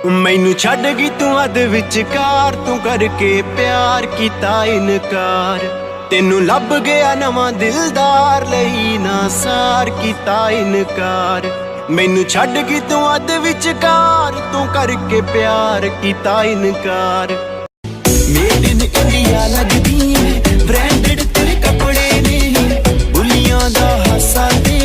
ਮੈਨੂੰ ਛੱਡ ਗਈ ਤੂੰ ਅੱਧ ਵਿਚਕਾਰ, ਤੂੰ ਕਰਕੇ ਪਿਆਰ ਕੀਤਾ ਇਨਕਾਰ। ਤੈਨੂੰ ਲੱਭ ਗਿਆ ਨਵਾਂ ਦਿਲਦਾਰ, ਲਈ ਨਾ ਸਾਰ ਕੀਤਾ ਇਨਕਾਰ। ਮੈਨੂੰ ਛੱਡ ਗਈ ਤੂੰ ਅੱਧ ਵਿਚਕਾਰ, ਤੂੰ ਕਰਕੇ ਪਿਆਰ ਕੀਤਾ ਇਨਕਾਰ। ਮੇਡ ਇਨ ਇੰਡੀਆ ਲੱਗਦੀ ਏ, ਬ੍ਰਾਂਡਡ ਤੇਰੇ ਕੱਪੜੇ ਨੇ, ਬੁੱਲੀਆਂ ਦਾ ਹਾਸਾ ਦੇ